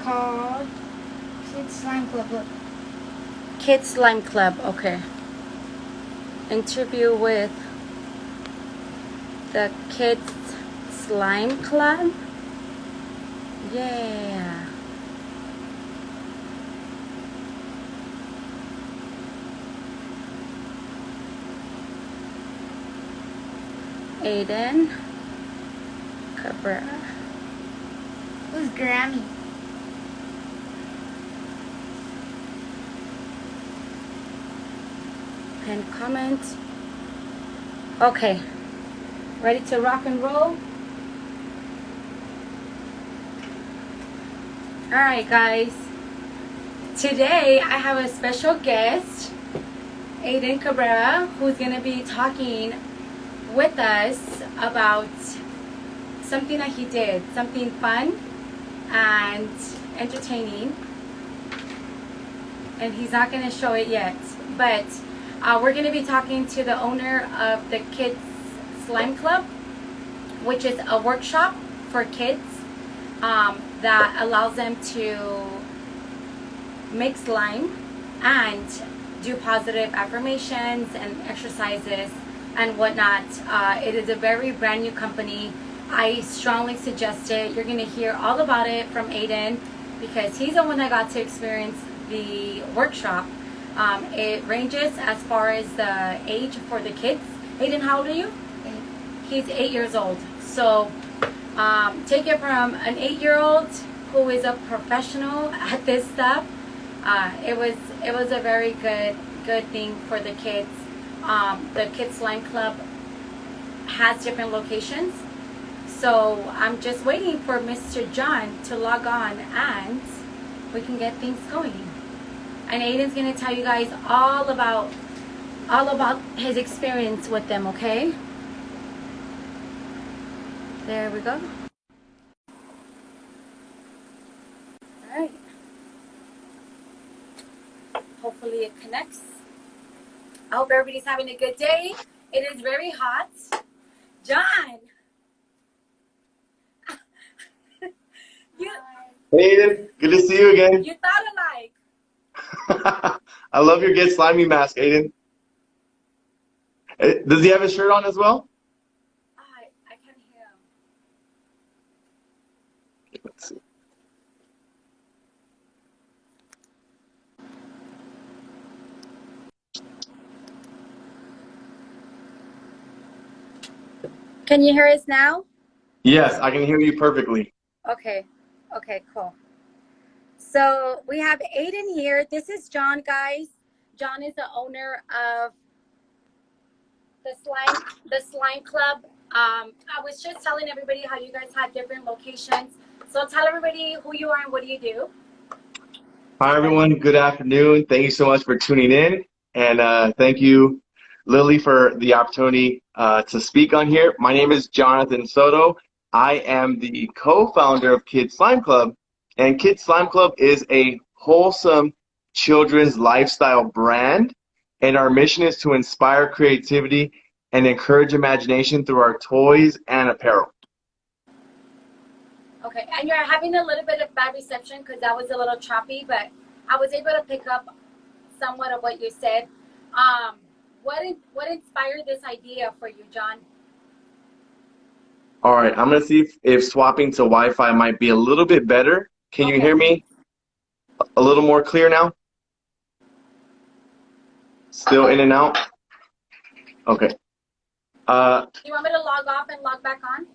called Kids Slime Club. Look. Kids Slime Club, okay. Interview with the Kids Slime Club. Yeah. Aiden Cabrera. Who's Grammy? And comment. Okay. Ready to rock and roll? Alright guys. Today I have a special guest, Aiden Cabrera, who's going to be talking with us about something that he did, something fun and entertaining, and he's not going to show it yet, but we're going to be talking to the owner of the Kids Slime Club, which is a workshop for kids that allows them to make slime and do positive affirmations and exercises and whatnot. It is a very brand new company. I strongly suggest it. You're going to hear all about it from Aiden because he's the one that got to experience the workshop. It ranges as far as the age for the kids. Aiden, how old are you? 8. He's 8 years old. So take it from an 8-year-old who is a professional at this stuff. It was a very good thing for the kids. The Kids Slime Club has different locations, so I'm just waiting for Mr. John to log on and we can get things going. And Aiden's gonna tell you guys all about his experience with them. Okay? There we go. All right. Hopefully it connects. I hope everybody's having a good day. It is very hot. John! Hey Aiden, good to see you again. You thought alike. I love your Get Slimy mask, Aiden. Does he have his shirt on as well? I can't hear him. Let's see. Can you hear us now? Yes, I can hear you perfectly. Okay, cool. So we have Aiden here. This is John, guys. John is the owner of the Slime Club. I was just telling everybody how you guys have different locations. So tell everybody who you are and what do you do. Hi everyone, good afternoon. Thank you so much for tuning in. And thank you, Lilly, for the opportunity to speak on here. My name is Jonathan Soto. I am the co-founder of Kids Slime Club. And Kids Slime Club is a wholesome children's lifestyle brand. And our mission is to inspire creativity and encourage imagination through our toys and apparel. Okay, and you're having a little bit of bad reception because that was a little choppy, but I was able to pick up somewhat of what you said. What inspired this idea for you, John? All right, I'm going to see if swapping to Wi-Fi might be a little bit better. Can you hear me a little more clear now? Still in and out? Okay. You want me to log off and log back on?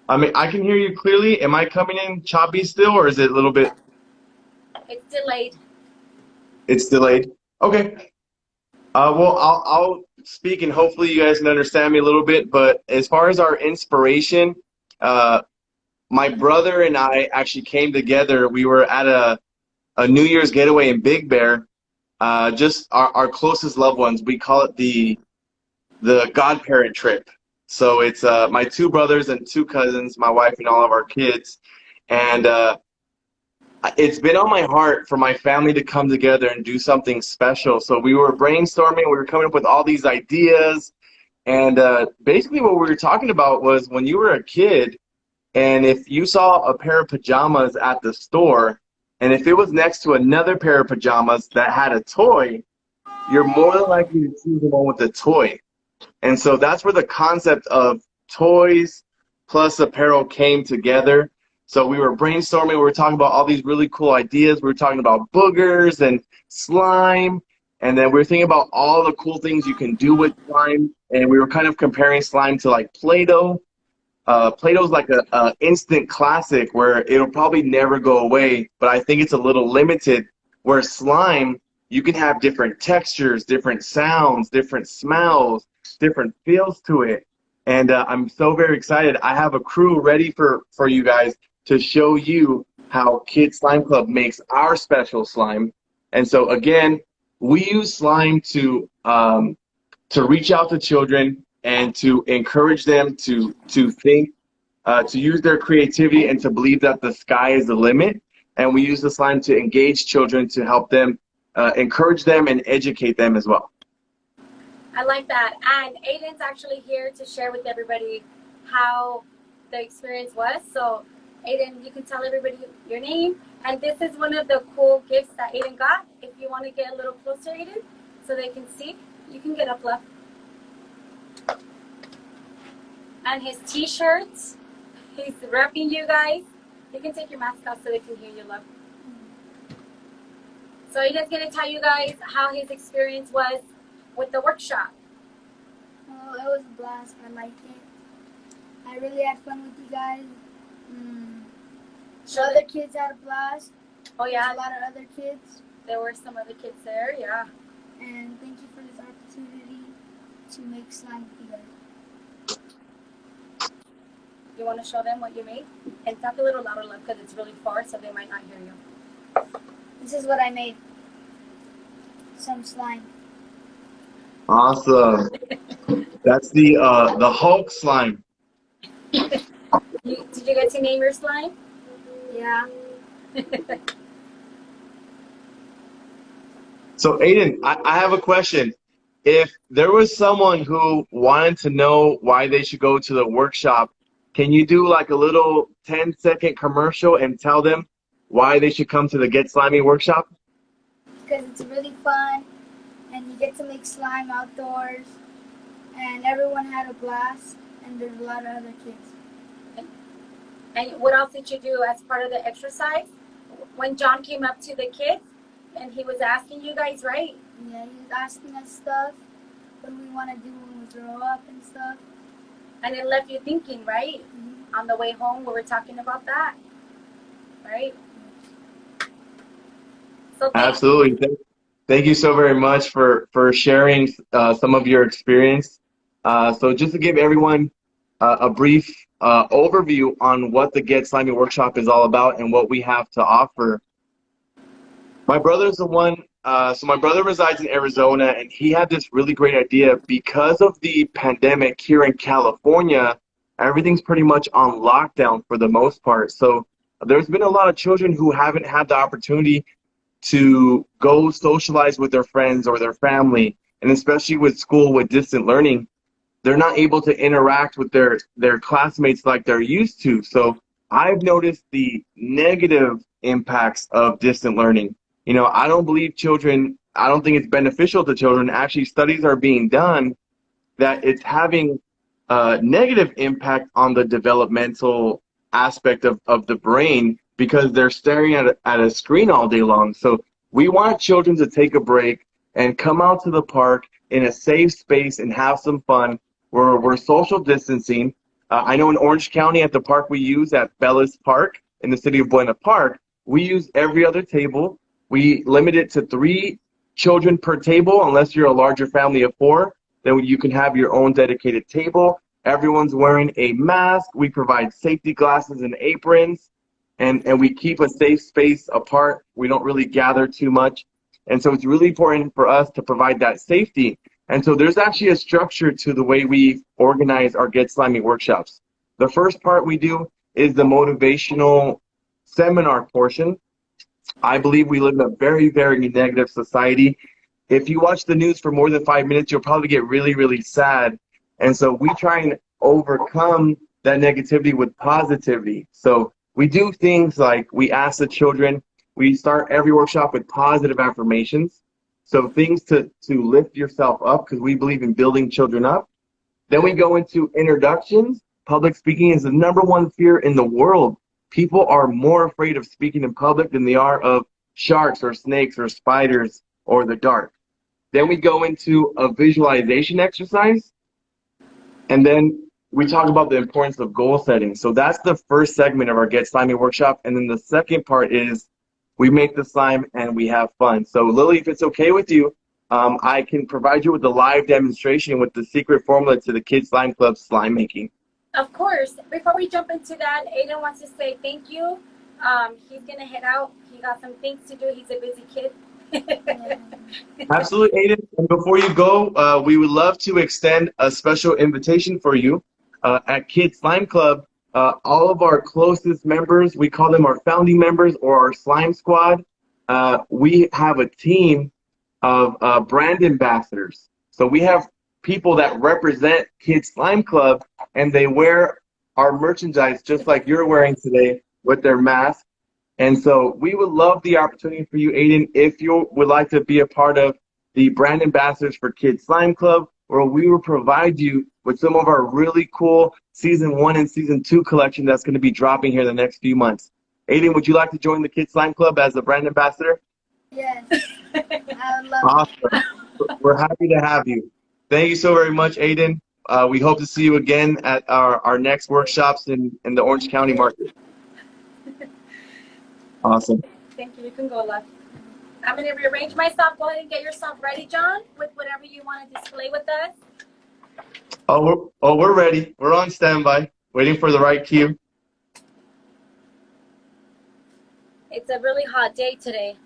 I mean, I can hear you clearly. Am I coming in choppy still, or is it a little bit? It's delayed. It's delayed? Okay. Well, I'll speak, and hopefully you guys can understand me a little bit. But as far as our inspiration, my brother and I actually came together. We were at a New Year's getaway in Big Bear. Just our closest loved ones. We call it the godparent trip. So it's my 2 brothers and 2 cousins, my wife and all of our kids. And it's been on my heart for my family to come together and do something special. So we were brainstorming, we were coming up with all these ideas. And basically what we were talking about was when you were a kid, And if you saw a pair of pajamas at the store, and if it was next to another pair of pajamas that had a toy, you're more than likely to choose the one with the toy. And so that's where the concept of toys plus apparel came together. So we were brainstorming, we were talking about all these really cool ideas. We were talking about boogers and slime. And then we were thinking about all the cool things you can do with slime. And we were kind of comparing slime to like Play-Doh. Play-Doh's like a instant classic where it'll probably never go away, but I think it's a little limited. Where slime, you can have different textures, different sounds, different smells, different feels to it. And I'm so very excited. I have a crew ready for you guys to show you how Kids Slime Club makes our special slime. And so again, we use slime to reach out to children and to encourage them to think, to use their creativity and to believe that the sky is the limit. And we use the slime to engage children, to help them, encourage them and educate them as well. I like that. And Aiden's actually here to share with everybody how the experience was. So Aiden, you can tell everybody your name. And this is one of the cool gifts that Aiden got. If you want to get a little closer, Aiden, so they can see, you can get up, love. And his t-shirts, he's repping you guys. You can take your mask off so they can hear you, love. So Aiden's going to tell you guys how his experience was with the workshop. Oh, it was a blast. I liked it. I really had fun with you guys. The other kids had a blast. Oh, yeah? There's a lot of other kids. There were some other kids there, yeah. And thank you for this opportunity to make slime with you guys. You want to show them what you made? And talk a little louder, love, because it's really far, so they might not hear you. This is what I made. Some slime. Awesome. That's the Hulk slime. Did you get to name your slime? Yeah. So Aiden, I have a question. If there was someone who wanted to know why they should go to the workshop, can you do like a little 10-second commercial and tell them why they should come to the Get Slimy workshop? Because it's really fun, and you get to make slime outdoors, and everyone had a blast, and there's a lot of other kids. And what else did you do as part of the exercise? When John came up to the kids, and he was asking you guys, right? Yeah, he was asking us stuff, what do we want to do when we grow up and stuff. And it left you thinking, right? Mm-hmm. On the way home, we were talking about that, right? So Absolutely. Thank you so very much for sharing some of your experience. So just to give everyone a brief overview on what the Get Slimy workshop is all about and what we have to offer. My brother's the one, so my brother resides in Arizona, and he had this really great idea. Because of the pandemic here in California, everything's pretty much on lockdown for the most part. So there's been a lot of children who haven't had the opportunity to go socialize with their friends or their family, and especially with school, with distant learning, they're not able to interact with their classmates like they're used to. So I've noticed the negative impacts of distant learning. You know, I don't think it's beneficial to children. Actually, studies are being done that it's having a negative impact on the developmental aspect of the brain, because they're staring at a screen all day long. So we want children to take a break and come out to the park in a safe space and have some fun, where we're social distancing. I know in Orange County at the park we use at Bellis Park in the city of Buena Park, we use every other table. We limit it to 3 children per table. Unless you're a larger family of 4, then you can have your own dedicated table. Everyone's wearing a mask. We provide safety glasses and aprons. And we keep a safe space apart. We don't really gather too much. And so it's really important for us to provide that safety. And so there's actually a structure to the way we organize our Get Slimy workshops. The first part we do is the motivational seminar portion. I believe we live in a very, very negative society. If you watch the news for more than 5 minutes, you'll probably get really, really sad. And so we try and overcome that negativity with positivity. So we do things like we ask the children, we start every workshop with positive affirmations. So things to lift yourself up, because we believe in building children up. Then we go into introductions. Public speaking is the #1 fear in the world. People are more afraid of speaking in public than they are of sharks or snakes or spiders or the dark. Then we go into a visualization exercise. And then we talk about the importance of goal setting. So that's the first segment of our Get Slimy workshop. And then the second part is we make the slime and we have fun. So Lily, if it's okay with you, I can provide you with the live demonstration with the secret formula to the Kids Slime Club slime making. Of course. Before we jump into that, Aiden wants to say thank you. He's going to head out. He got some things to do. He's a busy kid. Absolutely, Aiden. And before you go, we would love to extend a special invitation for you. At Kids Slime Club, all of our closest members, we call them our founding members or our slime squad, we have a team of brand ambassadors. So we have people that represent Kids Slime Club, and they wear our merchandise just like you're wearing today with their mask. And so we would love the opportunity for you, Aiden, if you would like to be a part of the brand ambassadors for Kids Slime Club, where we will provide you with some of our really cool Season 1 and Season 2 collection that's going to be dropping here in the next few months. Aiden, would you like to join the Kids Slime Club as a brand ambassador? Yes. I would love Awesome. We're happy to have you. Thank you so very much, Aiden. We hope to see you again at our next workshops in the Orange County market. Awesome. Thank you. You can go left. I'm going to rearrange myself. Go ahead and get yourself ready, John, with whatever you want to display with us. We're ready. We're on standby, waiting for the right cue. It's a really hot day today.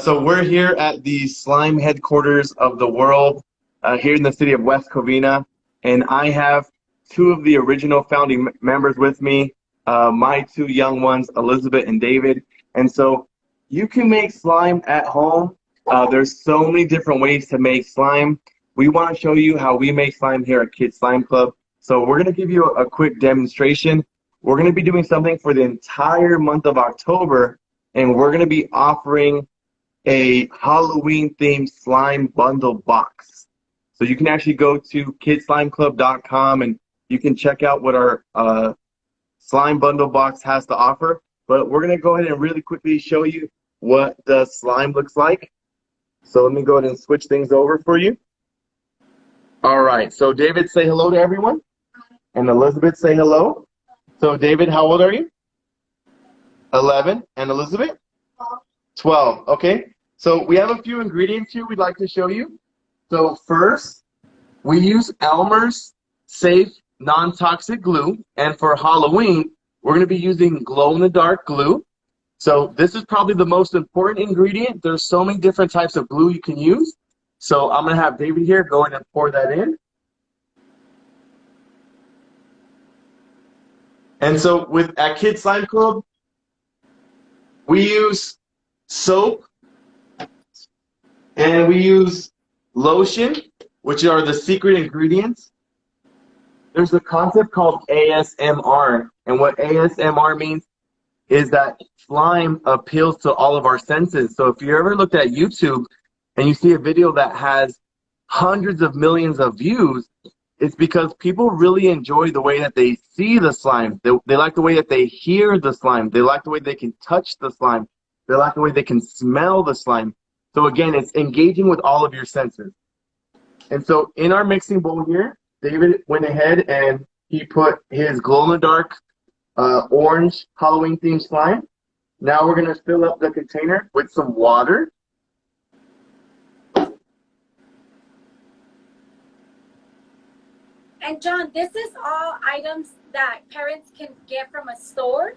So we're here at the slime headquarters of the world, here in the city of West Covina, and I have 2 of the original founding members with me, my 2 young ones, Elizabeth and David. And so you can make slime at home. There's so many different ways to make slime. We want to show you how we make slime here at Kids Slime Club. So we're going to give you a quick demonstration. We're going to be doing something for the entire month of October, and we're going to be offering a Halloween-themed slime bundle box. So you can actually go to kidslimeclub.com and you can check out what our slime bundle box has to offer. But we're going to go ahead and really quickly show you what the slime looks like. So let me go ahead and switch things over for you. All right, so David, say hello to everyone. And Elizabeth, say hello. So David, how old are you? 11. And Elizabeth? 12. Okay. So we have a few ingredients here we'd like to show you. So first, we use Elmer's Safe Non-Toxic Glue. And for Halloween, we're going to be using glow-in-the-dark glue. So this is probably the most important ingredient. There's so many different types of glue you can use. So I'm going to have David here go ahead and pour that in. And so at Kids Slime Club, we use soap and we use lotion, which are the secret ingredients. There's a concept called ASMR, and what ASMR means is that slime appeals to all of our senses. So if you ever looked at YouTube and you see a video that has hundreds of millions of views, it's because people really enjoy the way that they see the slime. They like the way that they hear the slime. They like the way they can touch the slime. They like the way they can smell the slime. So again, it's engaging with all of your senses. And so in our mixing bowl here, David went ahead and he put his glow-in-the-dark orange Halloween-themed slime. Now we're going to fill up the container with some water. And John, this is all items that parents can get from a store?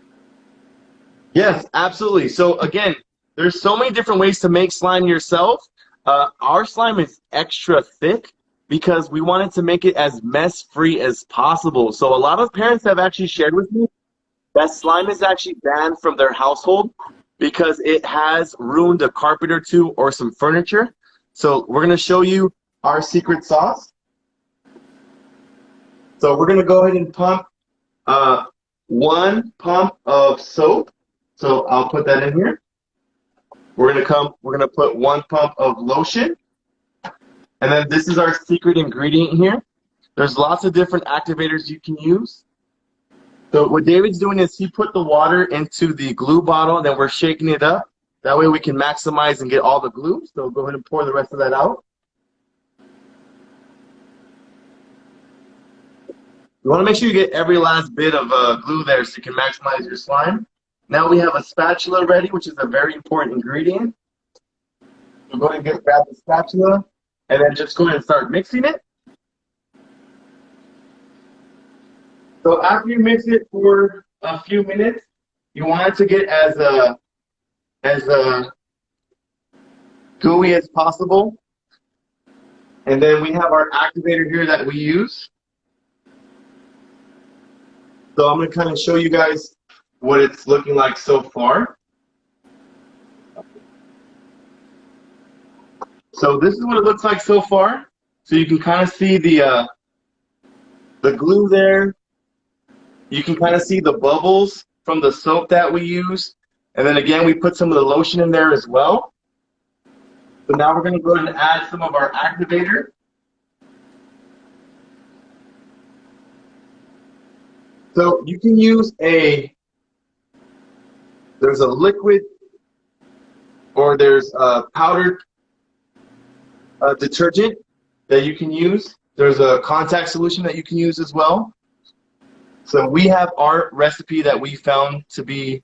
Yes, absolutely. So again, there's so many different ways to make slime yourself. Our slime is extra thick because we wanted to make it as mess-free as possible. So a lot of parents have actually shared with me that slime is actually banned from their household because it has ruined a carpet or two or some furniture. So we're going to show you our secret sauce. So we're going to go ahead and pump 1 pump of soap. So I'll put that in here. We're going to put 1 pump of lotion. And then this is our secret ingredient here. There's lots of different activators you can use. So what David's doing is he put the water into the glue bottle, and then we're shaking it up. That way we can maximize and get all the glue. So go ahead and pour the rest of that out. You want to make sure you get every last bit of glue there so you can maximize your slime. Now we have a spatula ready, which is a very important ingredient. So go ahead and grab the spatula, and then just go ahead and start mixing it. So after you mix it for a few minutes, you want it to get as gooey as possible. And then we have our activator here that we use. So I'm going to kind of show you guys what it's looking like so far. So this is what it looks like so far. So you can kind of see the glue there. You can kind of see the bubbles from the soap that we use. And then again, we put some of the lotion in there as well. So now we're going to go ahead and add some of our activator. So you can use there's a liquid or there's a powdered detergent that you can use. There's a contact solution that you can use as well. So we have our recipe that we found to be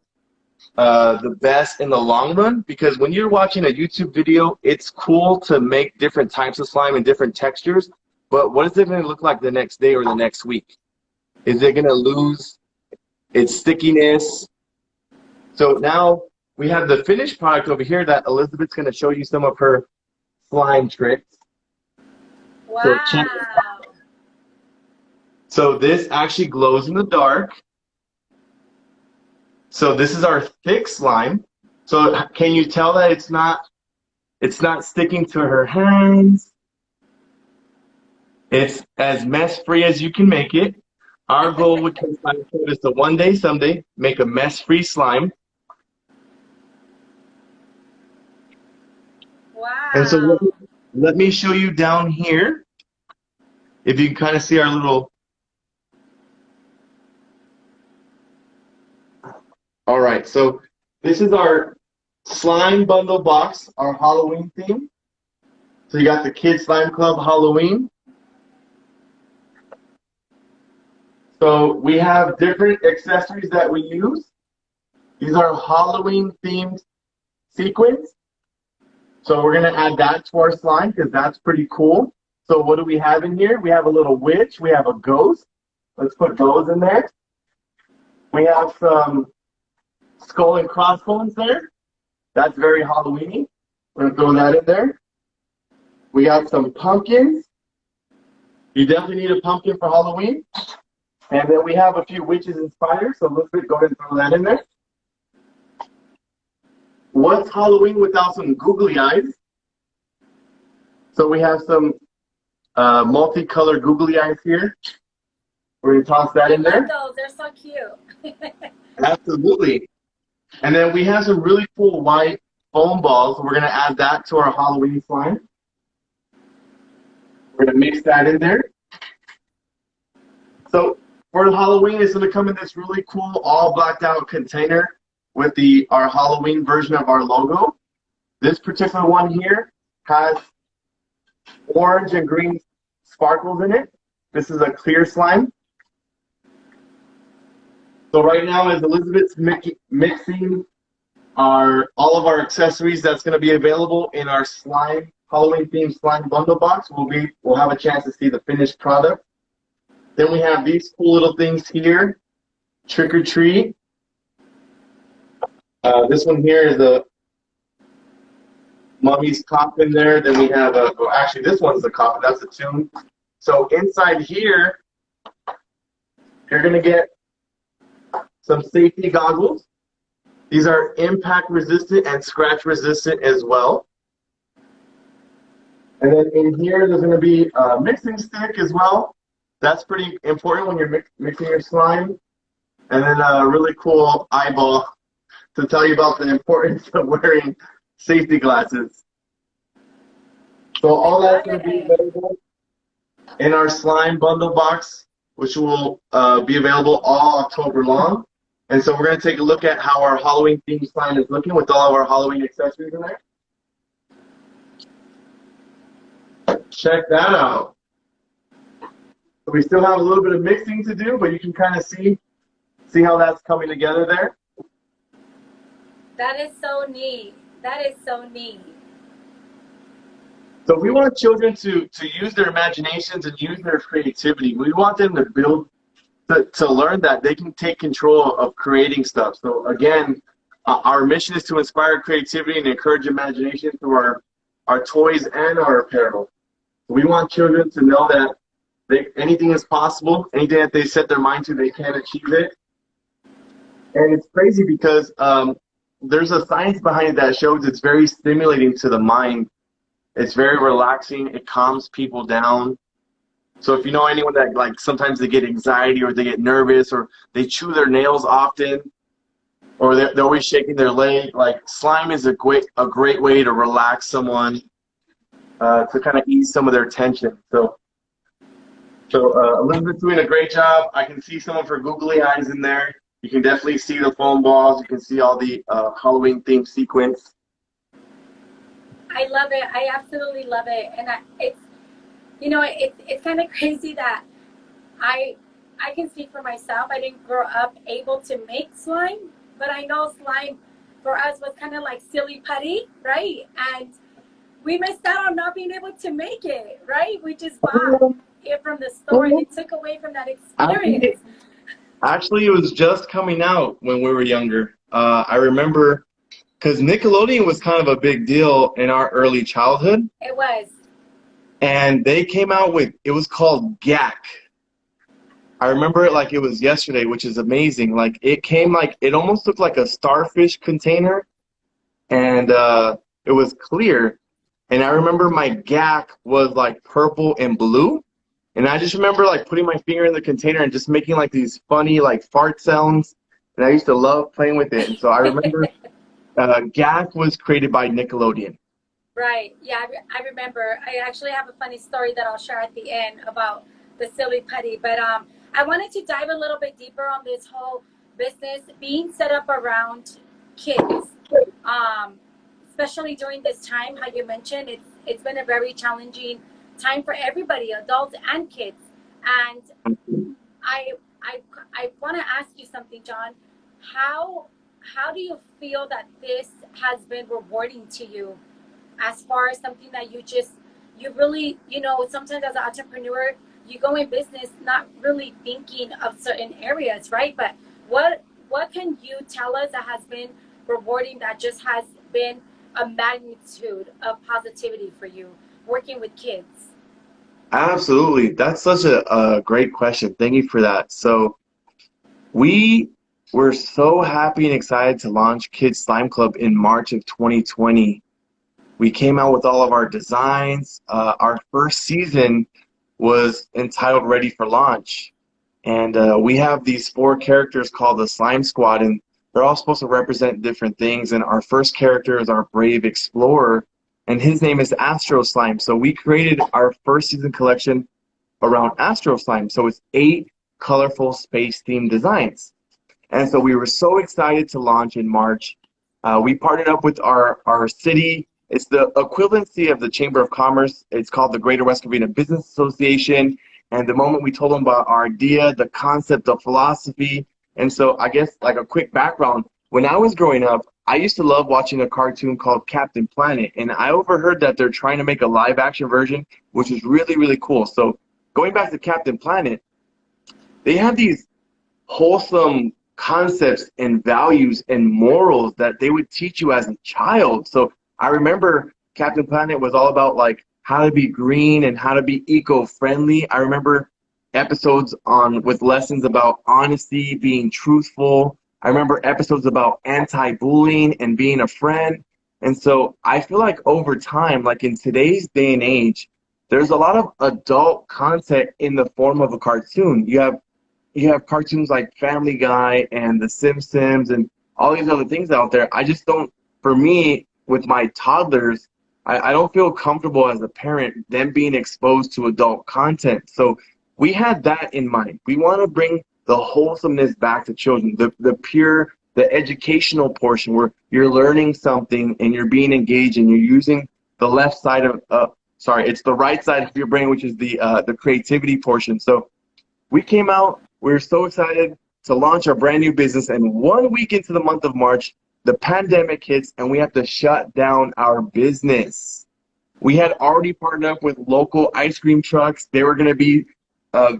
the best in the long run, because when you're watching a YouTube video, it's cool to make different types of slime and different textures, but what is it going to look like the next day or the next week? Is it going to lose its stickiness? So now we have the finished product over here that Elizabeth's going to show you some of her slime tricks. Wow. So check it out. So this actually glows in the dark. So this is our thick slime. So can you tell that it's not sticking to her hands? It's as mess-free as you can make it. Our goal with Slime Code is to one day, someday, make a mess-free slime. Wow. And so let me show you down here. If you can kind of see our little... All right, so this is our slime bundle box, our Halloween theme. So you got the Kids Slime Club Halloween. So we have different accessories that we use. These are Halloween themed sequins. So we're going to add that to our slime because that's pretty cool. So what do we have in here? We have a little witch. We have a ghost. Let's put those in there. We have some skull and crossbones there. That's very Halloween-y. We're going to throw that in there. We have some pumpkins. You definitely need a pumpkin for Halloween. And then we have a few witches and spiders, so let's go ahead and throw that in there. What's Halloween without some googly eyes? So we have some multicolored googly eyes here. We're going to toss that in there. Those. They're so cute. Absolutely. And then we have some really cool white foam balls. We're going to add that to our Halloween slime. We're going to mix that in there. So for Halloween, it's going to come in this really cool all blacked out container with our Halloween version of our logo. This particular one here has orange and green sparkles in it. This is a clear slime. So right now, as Elizabeth's mixing all of our accessories that's going to be available in our slime Halloween themed slime bundle box, we'll have a chance to see the finished product. Then we have these cool little things here, Trick or Treat. This one here is a mummy's coffin there. Then we have actually this one's the coffin, that's the tomb. So inside here, you're gonna get some safety goggles. These are impact resistant and scratch resistant as well. And then in here, there's gonna be a mixing stick as well. That's pretty important when you're mixing your slime. And then a really cool eyeball to tell you about the importance of wearing safety glasses. So I all that's love going to be it. available in our slime bundle box, which will be available all October long. And so we're going to take a look at how our Halloween themed slime is looking with all of our Halloween accessories in there. Check that out. So we still have a little bit of mixing to do, but you can kind of see how that's coming together there. That is so neat. That is so neat. So we want children to use their imaginations and use their creativity. We want them to build, to learn that they can take control of creating stuff. So again, our mission is to inspire creativity and encourage imagination through our toys and our apparel. We want children to know that anything is possible. Anything that they set their mind to, they can achieve it. And it's crazy because there's a science behind it that shows it's very stimulating to the mind. It's very relaxing. It calms people down. So if you know anyone that like sometimes they get anxiety or they get nervous or they chew their nails often or they're always shaking their leg, like slime is a great way to relax someone, to kind of ease some of their tension. So Elizabeth's doing a great job. I can see someone for googly eyes in there. You can definitely see the foam balls. You can see all the Halloween themed sequence. I love it. I absolutely love it. And it's kind of crazy that I can speak for myself. I didn't grow up able to make slime, but I know slime for us was kind of like silly putty, right? And we missed out on not being able to make it, right? We just bought it from the store and it took away from that experience. Actually, it was just coming out when we were younger. I remember because Nickelodeon was kind of a big deal in our early childhood. It was. And they came out with, it was called GAC. I remember it like it was yesterday, which is amazing. Like it came like, it almost looked like a starfish container and it was clear. And I remember my GAC was like purple and blue. And I just remember like putting my finger in the container and just making like these funny like fart sounds. And I used to love playing with it. And so I remember GAC was created by Nickelodeon. Right. Yeah, I remember. I actually have a funny story that I'll share at the end about the silly putty. But I wanted to dive a little bit deeper on this whole business being set up around kids, especially during this time. How you mentioned it's been a very challenging time for everybody, adults and kids. And I want to ask you something, John. How do you feel that this has been rewarding to you? As far as something that you really, sometimes as an entrepreneur, you go in business not really thinking of certain areas, right? But what can you tell us that has been rewarding, that just has been a magnitude of positivity for you working with kids? Absolutely. That's such a great question. Thank you for that. So we were so happy and excited to launch Kids Slime Club in March of 2020. We came out with all of our designs. Our first season was entitled Ready for Launch. And we have these 4 characters called the Slime Squad, and they're all supposed to represent different things. And our first character is our brave explorer, and his name is Astro Slime. So we created our first season collection around Astro Slime. So it's 8 colorful space-themed designs. And so we were so excited to launch in March. We partnered up with our city. It's the equivalency of the Chamber of Commerce. It's called the Greater West Covina Business Association. And the moment we told them about our idea, the concept of philosophy. And so I guess like a quick background, when I was growing up, I used to love watching a cartoon called Captain Planet. And I overheard that they're trying to make a live action version, which is really, really cool. So going back to Captain Planet, they have these wholesome concepts and values and morals that they would teach you as a child. So I remember Captain Planet was all about like how to be green and how to be eco-friendly. I remember episodes with lessons about honesty, being truthful. I remember episodes about anti-bullying and being a friend. And so I feel like over time, like in today's day and age, there's a lot of adult content in the form of a cartoon. You have cartoons like Family Guy and The Simpsons and all these other things out there. I just don't, for me, with my toddlers, I don't feel comfortable as a parent them being exposed to adult content. So we had that in mind. We want to bring the wholesomeness back to children, the pure, the educational portion where you're learning something and you're being engaged and you're using the left side of, it's the right side of your brain, which is the creativity portion. So we came out, we were so excited to launch our brand new business, and 1 week into the month of March, the pandemic hits and we have to shut down our business. We had already partnered up with local ice cream trucks. They were going to be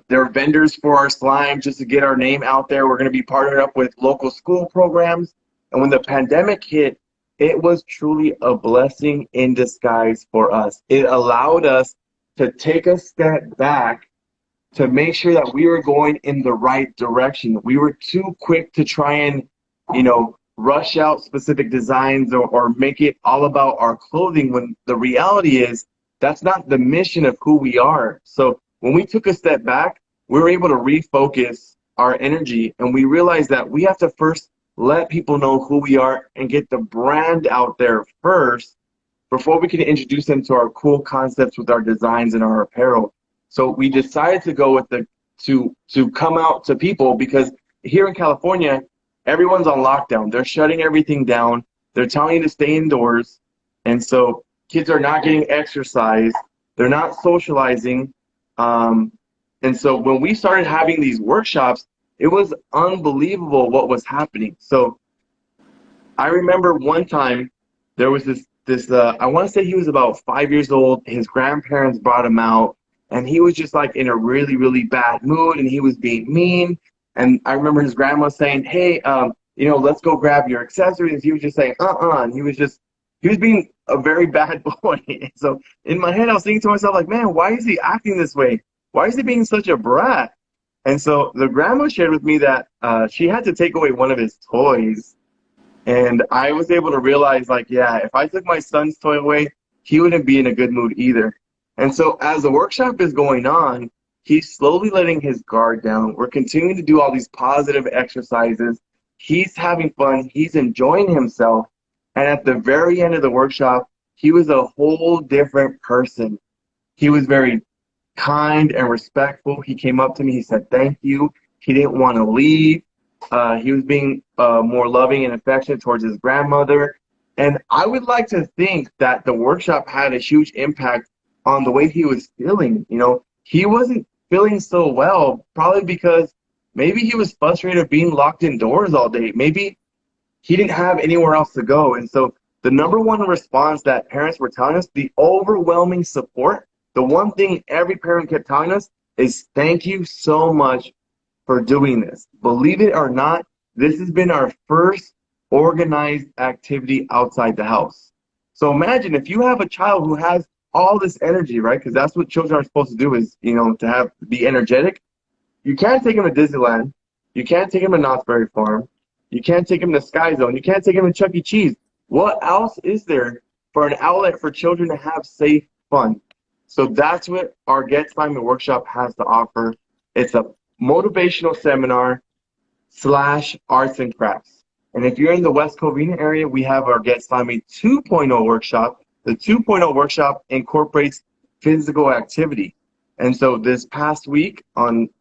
their vendors for our slime just to get our name out there. We're going to be partnered up with local school programs. And when the pandemic hit, it was truly a blessing in disguise for us. It allowed us to take a step back to make sure that we were going in the right direction. We were too quick to try and, rush out specific designs or make it all about our clothing when the reality is that's not the mission of who we are. So when we took a step back, we were able to refocus our energy, and we realized that we have to first let people know who we are and get the brand out there first before we can introduce them to our cool concepts with our designs and our apparel. So we decided to go with to come out to people because here in California, everyone's on lockdown. They're shutting everything down. They're telling you to stay indoors. And so kids are not getting exercise. They're not socializing. And so when we started having these workshops, it was unbelievable what was happening. So I remember one time there was this I want to say he was about 5 years old. His grandparents brought him out, and he was just like in a really, really bad mood, and he was being mean. And I remember his grandma saying, hey, let's go grab your accessories. He was just saying, and he was being a very bad boy. So in my head, I was thinking to myself, like, man, why is he acting this way? Why is he being such a brat? And so the grandma shared with me that she had to take away one of his toys. And I was able to realize, like, yeah, if I took my son's toy away, he wouldn't be in a good mood either. And so as the workshop is going on, he's slowly letting his guard down. We're continuing to do all these positive exercises. He's having fun. He's enjoying himself. And at the very end of the workshop, he was a whole different person. He was very kind and respectful. He came up to me. He said, thank you. He didn't want to leave. He was being more loving and affectionate towards his grandmother. And I would like to think that the workshop had a huge impact on the way he was feeling. He wasn't feeling so well, probably because maybe he was frustrated of being locked indoors all day. Maybe he didn't have anywhere else to go. And so the number one response that parents were telling us, the overwhelming support, the one thing every parent kept telling us is thank you so much for doing this. Believe it or not, this has been our first organized activity outside the house. So imagine if you have a child who has all this energy, right? Because that's what children are supposed to do is, to be energetic. You can't take them to Disneyland. You can't take them to Knott's Berry Farm. You can't take them to Sky Zone. You can't take them to Chuck E. Cheese. What else is there for an outlet for children to have safe fun? So that's what our Get Slimy Workshop has to offer. It's a motivational seminar / arts and crafts. And if you're in the West Covina area, we have our Get Slimy 2.0 workshop. The 2.0 workshop incorporates physical activity. And so this past week,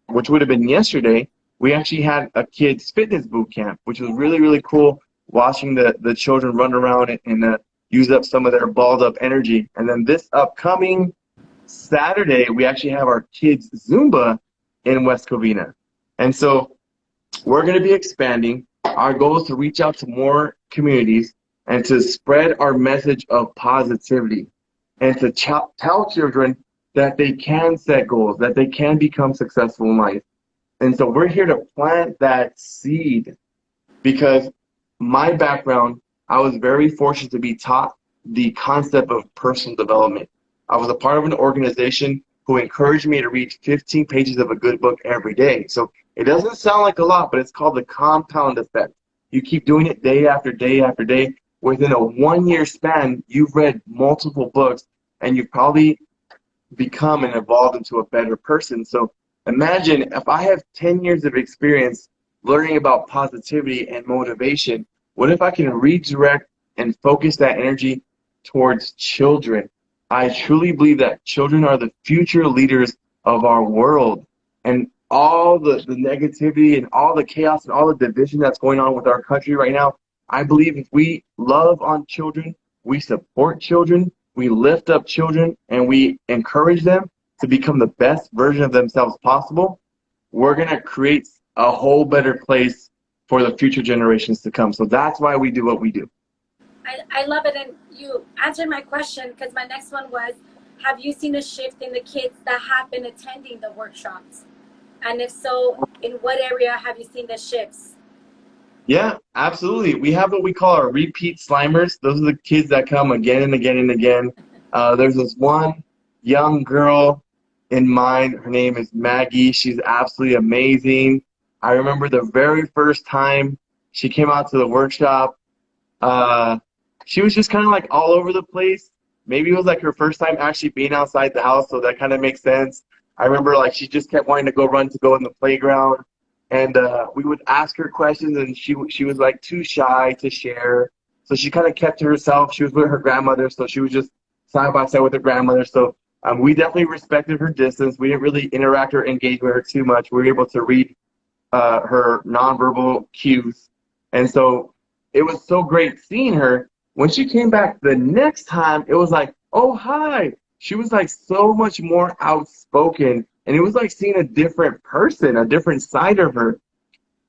which would have been yesterday, we actually had a kids fitness boot camp, which was really, really cool, watching the children run around and use up some of their balled up energy. And then this upcoming Saturday, we actually have our kids Zumba in West Covina. And so we're going to be expanding. Our goal is to reach out to more communities and to spread our message of positivity and to tell children that they can set goals, that they can become successful in life. And so we're here to plant that seed because my background, I was very fortunate to be taught the concept of personal development. I was a part of an organization who encouraged me to read 15 pages of a good book every day. So it doesn't sound like a lot, but it's called the compound effect. You keep doing it day after day after day. Within a 1 year span, you've read multiple books, and you've probably become and evolve into a better person. So imagine if I have 10 years of experience learning about positivity and motivation, what if I can redirect and focus that energy towards children? I truly believe that children are the future leaders of our world. And all the negativity and all the chaos and all the division that's going on with our country right now, I believe if we love on children, we support children, we lift up children, and we encourage them to become the best version of themselves possible, we're going to create a whole better place for the future generations to come. So that's why we do what we do. I love it. And you answered my question, because my next one was, have you seen a shift in the kids that have been attending the workshops? And if so, in what area have you seen the shifts? Yeah, absolutely. We have what we call our repeat Slimers. Those are the kids that come again and again and again. There's this one young girl in mind. Her name is Maggie. She's absolutely amazing. I remember the very first time she came out to the workshop. She was just kind of like all over the place. Maybe it was like her first time actually being outside the house, so that kind of makes sense. I remember like she just kept wanting to go in the playground. And we would ask her questions, and she was like too shy to share. So she kind of kept to herself. She was with her grandmother, so she was just side by side with her grandmother. So we definitely respected her distance. We didn't really interact or engage with her too much. We were able to read her nonverbal cues. And so it was so great seeing her. When she came back the next time, it was like, oh, hi. She was like so much more outspoken. And it was like seeing a different person, a different side of her.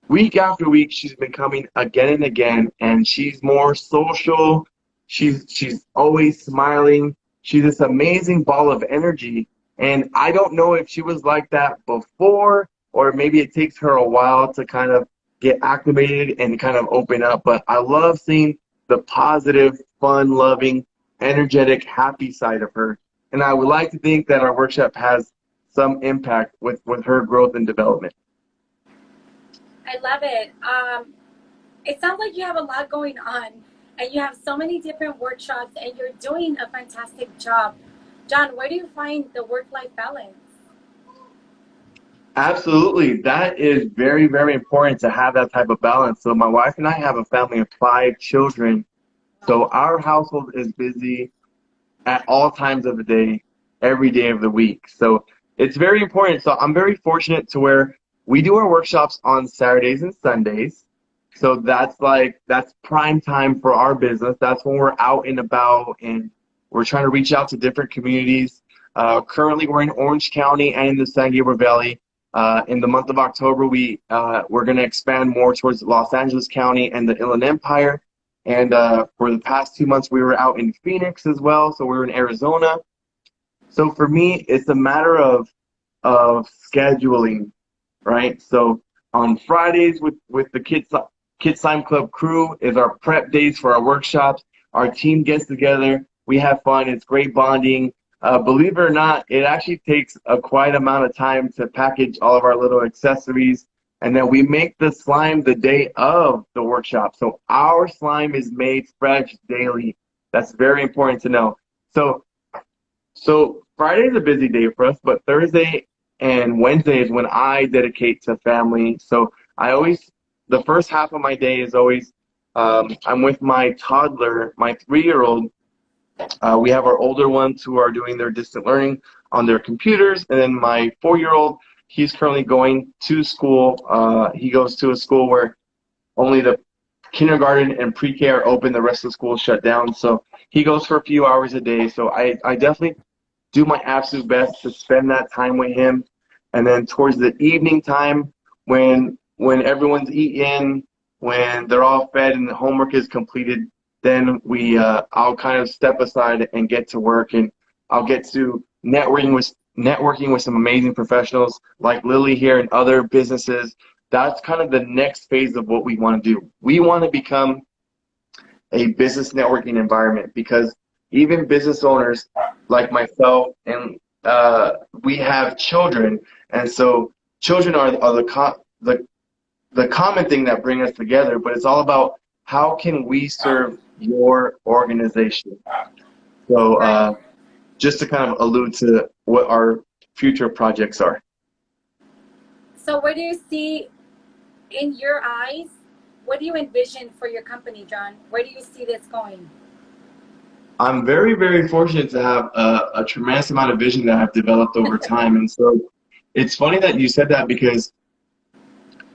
Week after week, she's been coming again and again, and she's more social. She's always smiling. She's this amazing ball of energy. And I don't know if she was like that before, or maybe it takes her a while to kind of get acclimated and kind of open up. But I love seeing the positive, fun-loving, energetic, happy side of her. And I would like to think that our workshop has some impact with her growth and development. I love it. It sounds like you have a lot going on, and you have so many different workshops, and you're doing a fantastic job. John, where do you find the work-life balance? Absolutely. That is very, very important to have that type of balance. So my wife and I have a family of 5 children. So our household is busy at all times of the day, every day of the week. So it's very important. So I'm very fortunate to where we do our workshops on Saturdays and Sundays. So that's prime time for our business. That's when we're out and about and we're trying to reach out to different communities. Currently, we're in Orange County and in the San Gabriel Valley. In the month of October, we're going to expand more towards Los Angeles County and the Inland Empire. And for the past 2 months, we were out in Phoenix as well. So we were in Arizona. So for me, it's a matter of scheduling, right? So on Fridays with the Kids Slime Club crew is our prep days for our workshops. Our team gets together. We have fun. It's great bonding. Believe it or not, it actually takes a quite amount of time to package all of our little accessories. And then we make the slime the day of the workshop. So our slime is made fresh daily. That's very important to know. So Friday is a busy day for us, but Thursday and Wednesday is when I dedicate to family. So the first half of my day is always, I'm with my toddler, my 3-year-old. We have our older ones who are doing their distant learning on their computers. And then my 4-year-old, he's currently going to school. He goes to a school where only the kindergarten and pre-K are open. The rest of the school is shut down. So he goes for a few hours a day. So I definitely do my absolute best to spend that time with him. And then towards the evening time, when everyone's eaten, when they're all fed and the homework is completed, then I'll kind of step aside and get to work, and I'll get to networking with some amazing professionals like Lilly here and other businesses. That's kind of the next phase of what we want to do. We want to become a business networking environment, because even business owners like myself, and we have children, and so children are the common thing that bring us together, but it's all about how can we serve your organization. So just to kind of allude to what our future projects are. So where do you see, in your eyes, what do you envision for your company, John? Where do you see this going? I'm very, very fortunate to have a tremendous amount of vision that I've developed over time. And so it's funny that you said that, because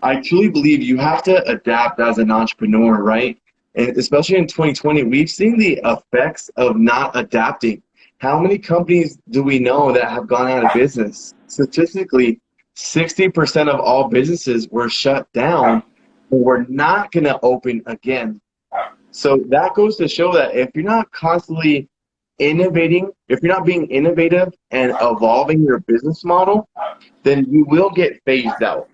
I truly believe you have to adapt as an entrepreneur, right? And especially in 2020, we've seen the effects of not adapting. How many companies do we know that have gone out of business? Statistically, 60% of all businesses were shut down and we're not going to open again. So that goes to show that if you're not constantly innovating, if you're not being innovative and evolving your business model, then you will get phased out,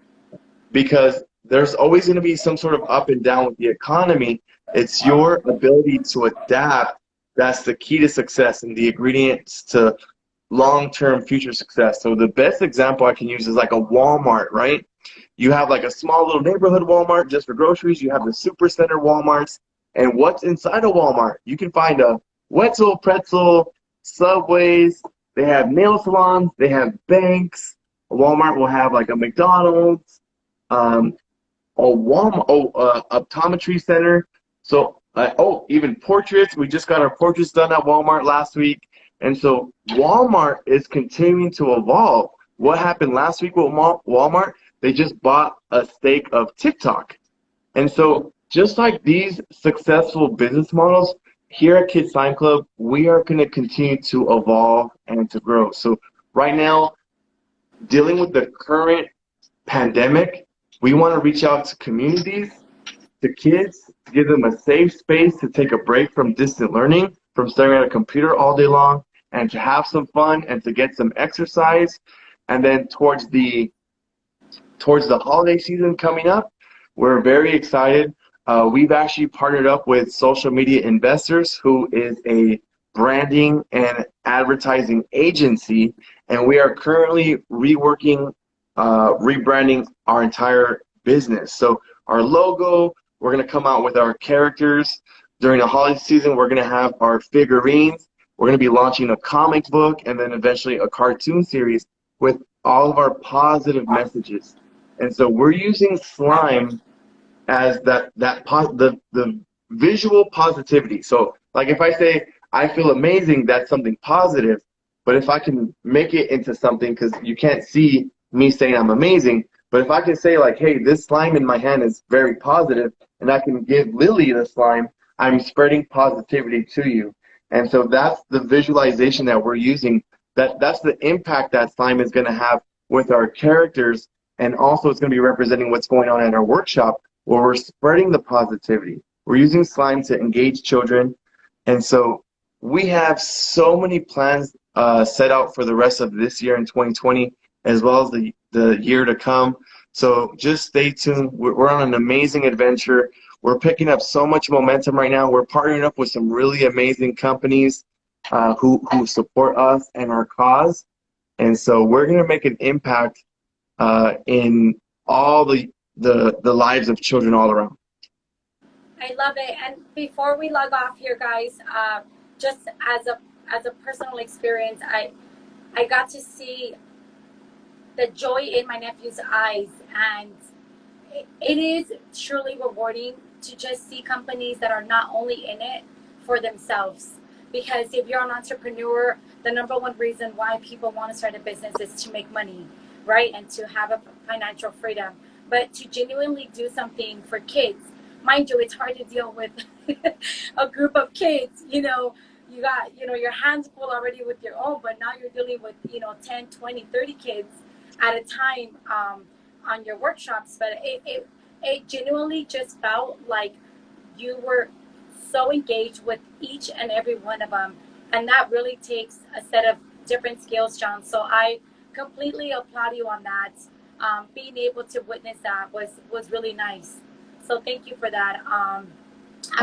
because there's always going to be some sort of up and down with the economy. It's your ability to adapt that's the key to success and the ingredients to long-term future success. So the best example I can use is like a Walmart, right? You have like a small little neighborhood Walmart just for groceries. You have the supercenter Walmarts. And what's inside a Walmart? You can find a Wetzel Pretzel, Subways. They have nail salons. They have banks. A Walmart will have like a McDonald's, optometry center. So, even portraits. We just got our portraits done at Walmart last week. And so Walmart is continuing to evolve. What happened last week with Walmart? They just bought a stake of TikTok. And so just like these successful business models, here at Kids Slime Club, we are going to continue to evolve and to grow. So right now, dealing with the current pandemic, we want to reach out to communities, to kids, to give them a safe space to take a break from distant learning, from staring at a computer all day long, and to have some fun and to get some exercise. And then towards the holiday season coming up, we're very excited. We've actually partnered up with Social Media Investors, who is a branding and advertising agency, and we are currently rebranding our entire business. So our logo, we're going to come out with our characters. During the holiday season, we're going to have our figurines. We're going to be launching a comic book and then eventually a cartoon series with all of our positive messages. And so we're using slime as the visual positivity. So like if I say, I feel amazing, that's something positive. But if I can make it into something, because you can't see me saying I'm amazing, but if I can say like, hey, this slime in my hand is very positive, and I can give Lily the slime, I'm spreading positivity to you. And so that's the visualization that we're using. That's the impact that slime is going to have with our characters, and also it's going to be representing what's going on in our workshop, where we're spreading the positivity. We're using slime to engage children, and so we have so many plans set out for the rest of this year in 2020, as well as the year to come. So just stay tuned. We're on an amazing adventure. We're picking up so much momentum right now. We're partnering up with some really amazing companies who support us and our cause. And so we're going to make an impact in all the lives of children all around. I love it. And before we log off here, guys, just as a personal experience, I got to see the joy in my nephew's eyes, and it is truly rewarding to just see companies that are not only in it for themselves. Because if you're an entrepreneur, the number one reason why people want to start a business is to make money, right? And to have a financial freedom. But to genuinely do something for kids, mind you, it's hard to deal with a group of kids. You got, your hands full already with your own, but now you're dealing with, 10, 20, 30 kids at a time on your workshops. But it genuinely just felt like you were so engaged with each and every one of them. And that really takes a set of different skills, John. So I completely applaud you on that. Being able to witness that was really nice. So thank you for that. I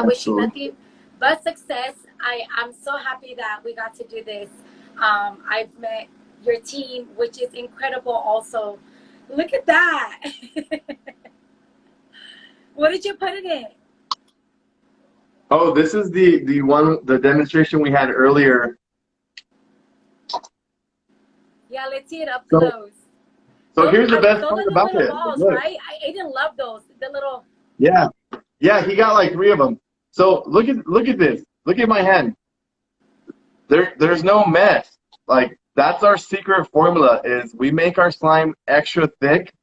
wish you nothing but success. I'm so happy that we got to do this. I've met your team, which is incredible also. Look at that. What did you put in it? Oh, this is the demonstration we had earlier. Yeah, let's see it up So, close. so here's the best Those part are the about little it. balls, Look, right? I didn't love those. The little. yeah, yeah, he got like 3 of them. So look at this. Look at my hand. There's no mess. Like that's our secret formula is we make our slime extra thick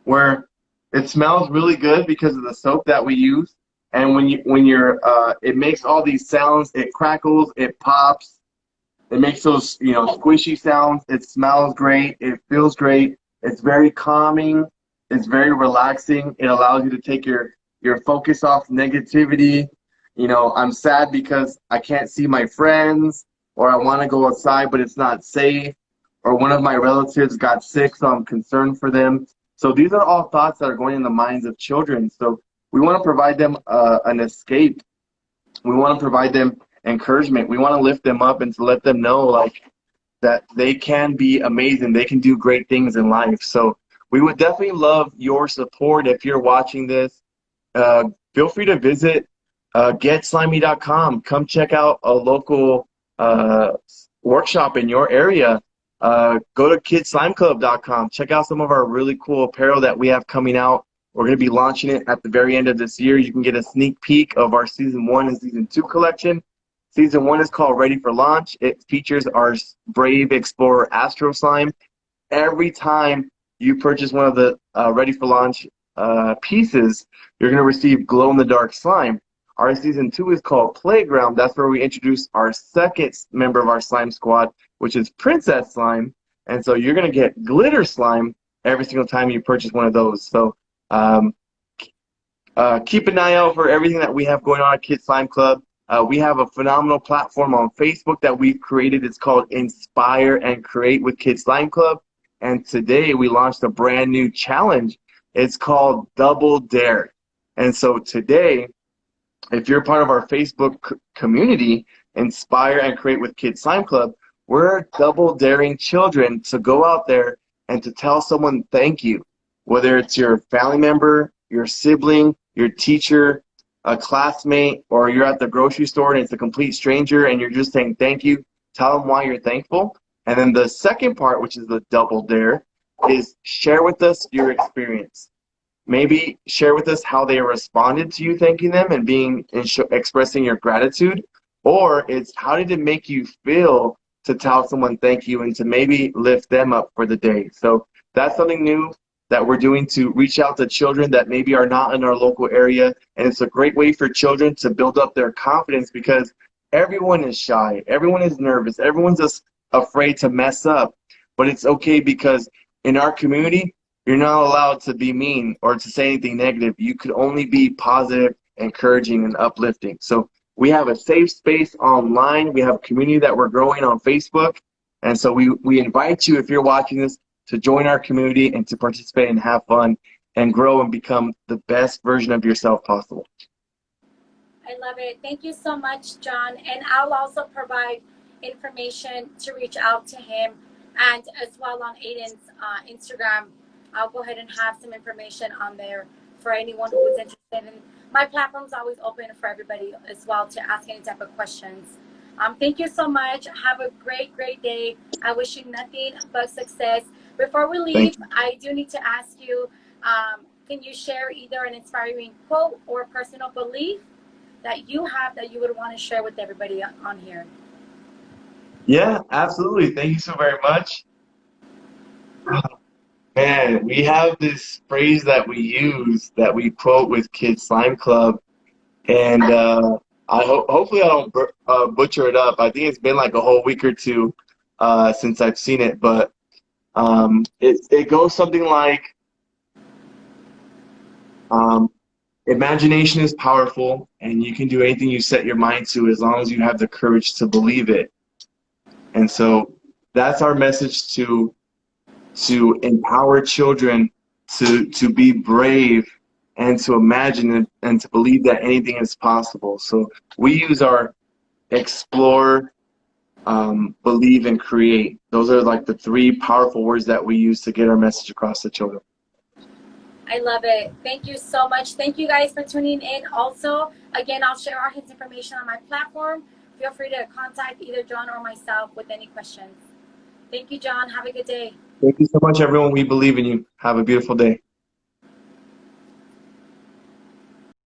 where it smells really good because of the soap that we use. And when you're it makes all these sounds, it crackles, it pops, it makes those, squishy sounds. It smells great. It feels great. It's very calming. It's very relaxing. It allows you to take your focus off negativity. I'm sad because I can't see my friends, or I want to go outside, but it's not safe, or one of my relatives got sick, so I'm concerned for them. So these are all thoughts that are going in the minds of children. So we want to provide them an escape. We want to provide them encouragement. We want to lift them up and to let them know like that they can be amazing. They can do great things in life. So we would definitely love your support if you're watching this. Uh, Feel free to visit getslimy.com. Come check out a local workshop in your area. Go to kidslimeclub.com. Check out some of our really cool apparel that we have coming out. We're going to be launching it at the very end of this year. You can get a sneak peek of our Season 1 and Season 2 collection. Season 1 is called Ready for Launch. It features our Brave Explorer Astro Slime. Every time you purchase one of the Ready for Launch pieces, you're going to receive glow-in-the-dark slime. Our Season 2 is called Playground. That's where we introduce our second member of our slime squad, which is Princess Slime. And so you're going to get glitter slime every single time you purchase one of those. So um, keep an eye out for everything that we have going on at Kids Slime Club. We have a phenomenal platform on Facebook that we've created. It's called Inspire and Create with Kids Slime Club. And today we launched a brand new challenge. It's called Double Dare. And so today, if you're part of our Facebook community, Inspire and Create with Kids Slime Club, we're double daring children to go out there and to tell someone thank you, whether it's your family member, your sibling, your teacher, a classmate, or you're at the grocery store and it's a complete stranger and you're just saying thank you. Tell them why you're thankful. And then the second part, which is the double dare, is share with us your experience. Maybe share with us how they responded to you thanking them and expressing your gratitude. Or it's how did it make you feel to tell someone thank you and to maybe lift them up for the day. So that's something new that we're doing to reach out to children that maybe are not in our local area. And it's a great way for children to build up their confidence because everyone is shy. Everyone is nervous. Everyone's just afraid to mess up. But it's okay because in our community, you're not allowed to be mean or to say anything negative. You could only be positive, encouraging, and uplifting. So we have a safe space online. We have a community that we're growing on Facebook. And so we invite you, if you're watching this, to join our community and to participate and have fun and grow and become the best version of yourself possible. I love it. Thank you so much, John. And I'll also provide information to reach out to him and as well on Aiden's Instagram. I'll go ahead and have some information on there for anyone who is interested. And my platform's always open for everybody as well to ask any type of questions. Thank you so much. Have a great, great day. I wish you nothing but success. Before we leave, I do need to ask you, can you share either an inspiring quote or personal belief that you have that you would want to share with everybody on here? Yeah, absolutely. Thank you so very much. Man, we have this phrase that we use that we quote with Kids Slime Club, and hopefully I don't butcher it up. I think it's been like a whole week or two since I've seen it, but it goes something like, imagination is powerful, and you can do anything you set your mind to as long as you have the courage to believe it. And so that's our message to empower children to be brave and to imagine and to believe that anything is possible. So we use our explore, believe, and create. Those are like the 3 powerful words that we use to get our message across to children. I love it. Thank you so much. Thank you guys for tuning in. Also, again, I'll share all his information on my platform. Feel free to contact either John or myself with any questions. Thank you, John. Have a good day. Thank you so much, everyone. We believe in you. Have a beautiful day.